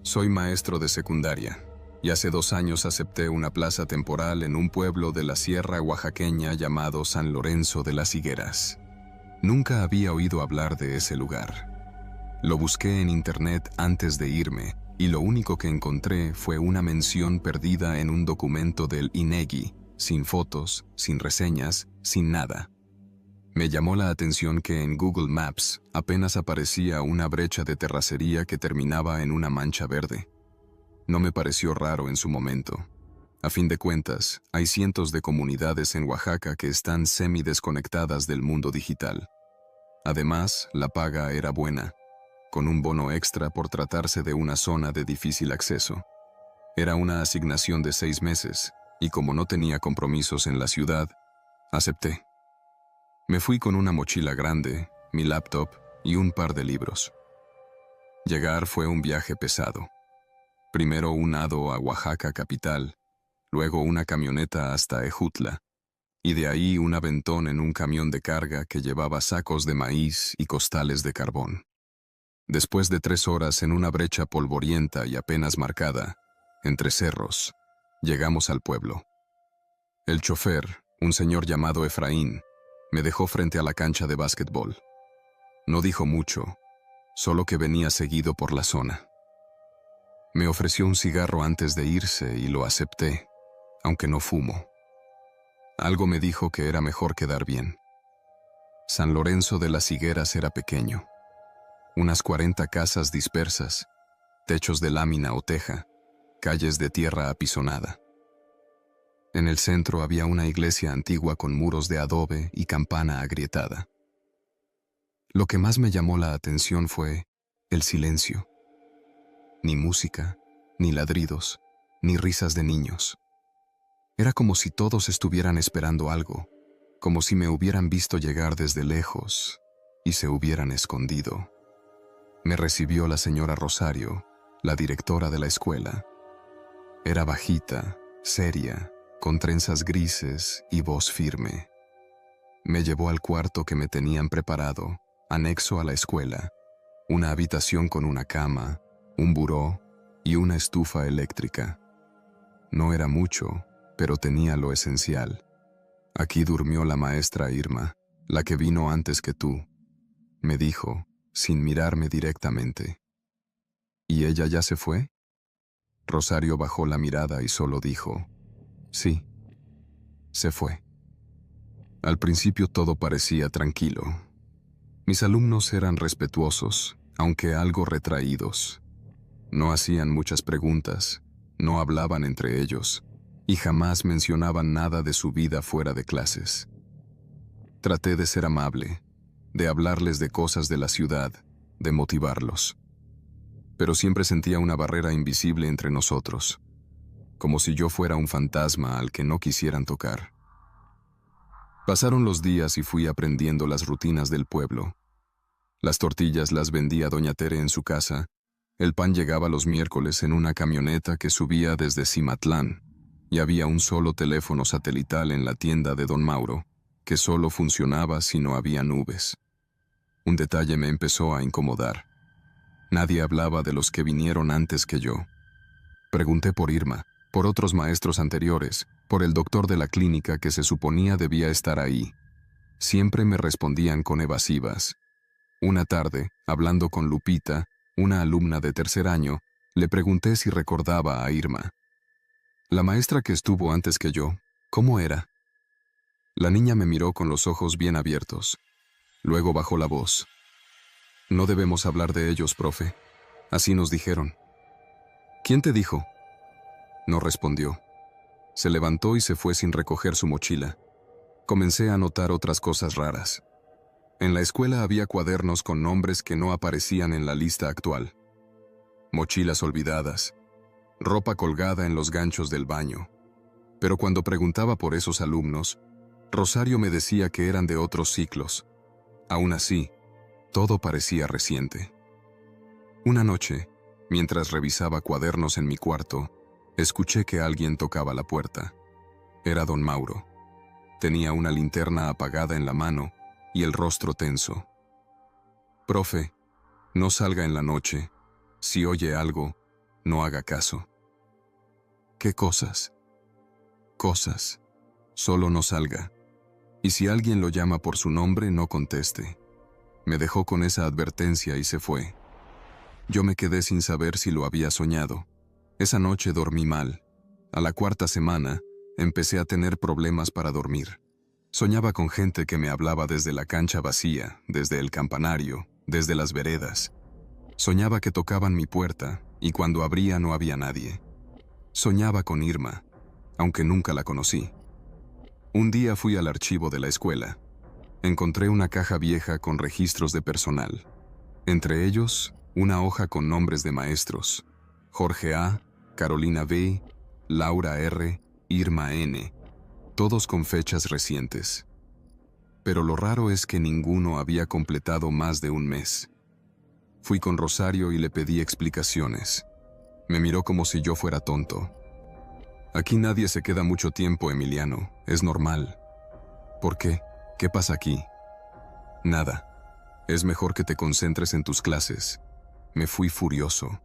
Soy maestro de secundaria y hace 2 años acepté una plaza temporal en un pueblo de la sierra oaxaqueña llamado San Lorenzo de las Higueras. Nunca había oído hablar de ese lugar. Lo busqué en internet antes de irme y lo único que encontré fue una mención perdida en un documento del INEGI, sin fotos, sin reseñas, sin nada. Me llamó la atención que en Google Maps apenas aparecía una brecha de terracería que terminaba en una mancha verde. No me pareció raro en su momento. A fin de cuentas, hay cientos de comunidades en Oaxaca que están semi-desconectadas del mundo digital. Además, la paga era buena, con un bono extra por tratarse de una zona de difícil acceso. Era una asignación de 6 meses, y como no tenía compromisos en la ciudad, acepté. Me fui con una mochila grande, mi laptop y un par de libros. Llegar fue un viaje pesado. Primero un nado a Oaxaca capital, luego una camioneta hasta Ejutla, y de ahí un aventón en un camión de carga que llevaba sacos de maíz y costales de carbón. Después de 3 horas en una brecha polvorienta y apenas marcada, entre cerros, llegamos al pueblo. El chofer, un señor llamado Efraín, me dejó frente a la cancha de básquetbol. No dijo mucho, solo que venía seguido por la zona. Me ofreció un cigarro antes de irse y lo acepté, aunque no fumo. Algo me dijo que era mejor quedar bien. San Lorenzo de las Higueras era pequeño. Unas 40 casas dispersas, techos de lámina o teja, calles de tierra apisonada. En el centro había una iglesia antigua con muros de adobe y campana agrietada. Lo que más me llamó la atención fue el silencio. Ni música, ni ladridos, ni risas de niños. Era como si todos estuvieran esperando algo, como si me hubieran visto llegar desde lejos y se hubieran escondido. Me recibió la señora Rosario, la directora de la escuela. Era bajita, seria, con trenzas grises y voz firme. Me llevó al cuarto que me tenían preparado, anexo a la escuela, una habitación con una cama, un buró y una estufa eléctrica. No era mucho, pero tenía lo esencial. Aquí durmió la maestra Irma, la que vino antes que tú, me dijo, sin mirarme directamente. ¿Y ella ya se fue? Rosario bajó la mirada y solo dijo, sí, se fue. Al principio todo parecía tranquilo. Mis alumnos eran respetuosos, aunque algo retraídos. No hacían muchas preguntas, no hablaban entre ellos, y jamás mencionaban nada de su vida fuera de clases. Traté de ser amable, de hablarles de cosas de la ciudad, de motivarlos. Pero siempre sentía una barrera invisible entre nosotros, como si yo fuera un fantasma al que no quisieran tocar. Pasaron los días y fui aprendiendo las rutinas del pueblo. Las tortillas las vendía doña Tere en su casa, el pan llegaba los miércoles en una camioneta que subía desde Cimatlán, y había un solo teléfono satelital en la tienda de don Mauro, que solo funcionaba si no había nubes. Un detalle me empezó a incomodar. Nadie hablaba de los que vinieron antes que yo. Pregunté por Irma, por otros maestros anteriores, por el doctor de la clínica que se suponía debía estar ahí. Siempre me respondían con evasivas. Una tarde, hablando con Lupita, una alumna de 3er año, le pregunté si recordaba a Irma. La maestra que estuvo antes que yo, ¿cómo era? La niña me miró con los ojos bien abiertos. Luego bajó la voz. No debemos hablar de ellos, profe. Así nos dijeron. ¿Quién te dijo? No respondió. Se levantó y se fue sin recoger su mochila. Comencé a notar otras cosas raras. En la escuela había cuadernos con nombres que no aparecían en la lista actual. Mochilas olvidadas. Ropa colgada en los ganchos del baño. Pero cuando preguntaba por esos alumnos, Rosario me decía que eran de otros ciclos. Aún así, todo parecía reciente. Una noche, mientras revisaba cuadernos en mi cuarto, escuché que alguien tocaba la puerta. Era don Mauro. Tenía una linterna apagada en la mano y el rostro tenso. Profe, no salga en la noche. Si oye algo, No haga caso. ¿Qué cosas? Cosas. Solo no salga. Y si alguien lo llama por su nombre, no conteste. Me dejó con esa advertencia y se fue. Yo me quedé sin saber si lo había soñado. Esa noche dormí mal. A la cuarta semana, empecé a tener problemas para dormir. Soñaba con gente que me hablaba desde la cancha vacía, desde el campanario, desde las veredas. Soñaba que tocaban mi puerta, y cuando abría no había nadie. Soñaba con Irma, aunque nunca la conocí. Un día fui al archivo de la escuela. Encontré una caja vieja con registros de personal. Entre ellos, una hoja con nombres de maestros. Jorge A., Carolina B., Laura R., Irma N., todos con fechas recientes. Pero lo raro es que ninguno había completado más de un mes. Fui con Rosario y le pedí explicaciones. Me miró como si yo fuera tonto. Aquí nadie se queda mucho tiempo, Emiliano. Es normal. ¿Por qué? ¿Qué pasa aquí? Nada. Es mejor que te concentres en tus clases. Me fui furioso.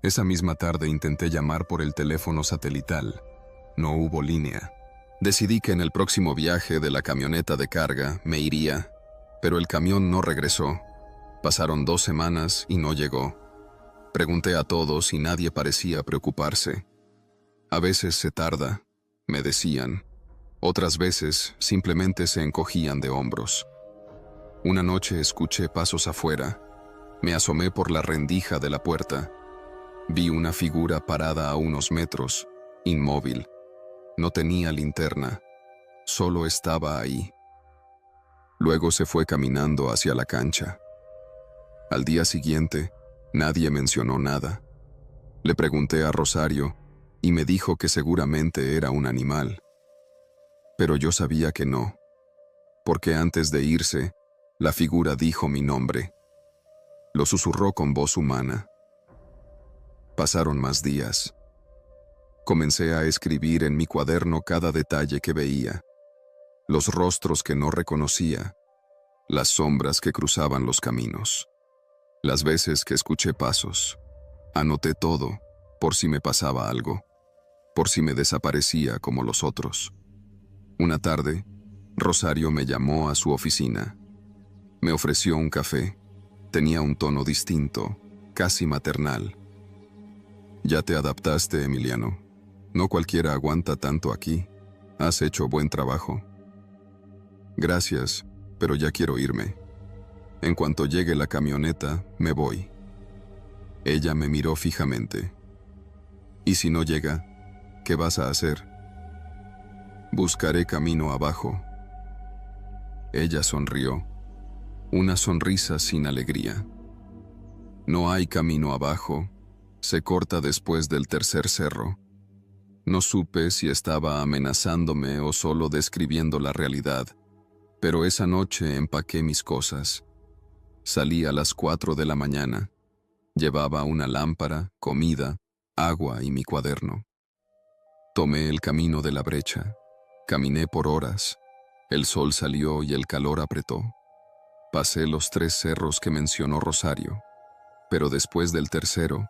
Esa misma tarde intenté llamar por el teléfono satelital. No hubo línea. Decidí que en el próximo viaje de la camioneta de carga me iría, pero el camión no regresó. Pasaron 2 semanas y no llegó. Pregunté a todos y nadie parecía preocuparse. A veces se tarda, me decían. Otras veces simplemente se encogían de hombros. Una noche escuché pasos afuera. Me asomé por la rendija de la puerta. Vi una figura parada a unos metros, inmóvil. No tenía linterna, solo estaba ahí. Luego se fue caminando hacia la cancha. Al día siguiente, nadie mencionó nada. Le pregunté a Rosario y me dijo que seguramente era un animal. Pero yo sabía que no, porque antes de irse, la figura dijo mi nombre. Lo susurró con voz humana. Pasaron más días. Comencé a escribir en mi cuaderno cada detalle que veía, los rostros que no reconocía, las sombras que cruzaban los caminos, las veces que escuché pasos. Anoté todo, por si me pasaba algo, por si me desaparecía como los otros. Una tarde, Rosario me llamó a su oficina. Me ofreció un café. Tenía un tono distinto, casi maternal. Ya te adaptaste, Emiliano. No cualquiera aguanta tanto aquí. Has hecho buen trabajo. Gracias, pero ya quiero irme. En cuanto llegue la camioneta, me voy. Ella me miró fijamente. ¿Y si no llega? ¿Qué vas a hacer? Buscaré camino abajo. Ella sonrió. Una sonrisa sin alegría. No hay camino abajo. Se corta después del tercer cerro. No supe si estaba amenazándome o solo describiendo la realidad, pero esa noche empaqué mis cosas. Salí a las 4 de la mañana. Llevaba una lámpara, comida, agua y mi cuaderno. Tomé el camino de la brecha. Caminé por horas. El sol salió y el calor apretó. Pasé los 3 cerros que mencionó Rosario, pero después del tercero,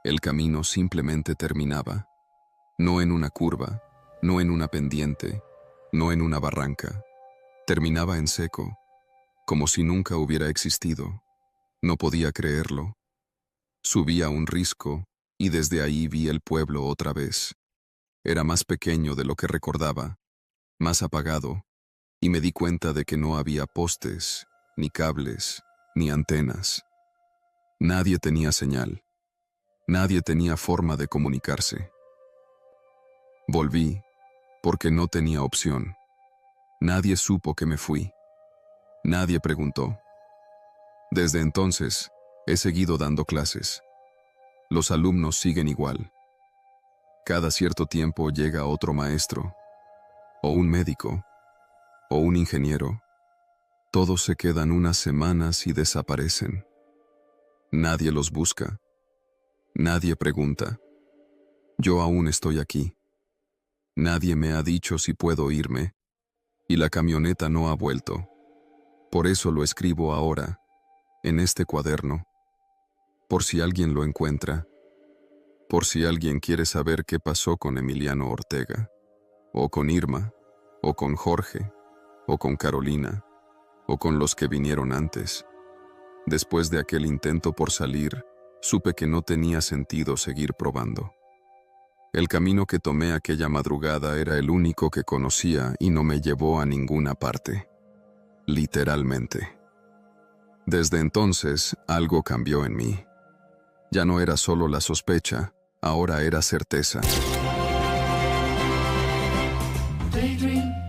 el camino simplemente terminaba. No en una curva, no en una pendiente, no en una barranca. Terminaba en seco, como si nunca hubiera existido. No podía creerlo. Subí a un risco y desde ahí vi el pueblo otra vez. Era más pequeño de lo que recordaba, más apagado, y me di cuenta de que no había postes, ni cables, ni antenas. Nadie tenía señal. Nadie tenía forma de comunicarse. Volví, porque no tenía opción. Nadie supo que me fui. Nadie preguntó. Desde entonces, he seguido dando clases. Los alumnos siguen igual. Cada cierto tiempo llega otro maestro, o un médico, o un ingeniero. Todos se quedan unas semanas y desaparecen. Nadie los busca. Nadie pregunta. Yo aún estoy aquí. Nadie me ha dicho si puedo irme, y la camioneta no ha vuelto. Por eso lo escribo ahora, en este cuaderno, por si alguien lo encuentra. por si alguien quiere saber qué pasó con Emiliano Ortega, o con Irma, o con Jorge, o con Carolina, o con los que vinieron antes. Después de aquel intento por salir, supe que no tenía sentido seguir probando. El camino que tomé aquella madrugada era el único que conocía y no me llevó a ninguna parte. Literalmente. Desde entonces, algo cambió en mí. Ya no era solo la sospecha, ahora era certeza. Daydream.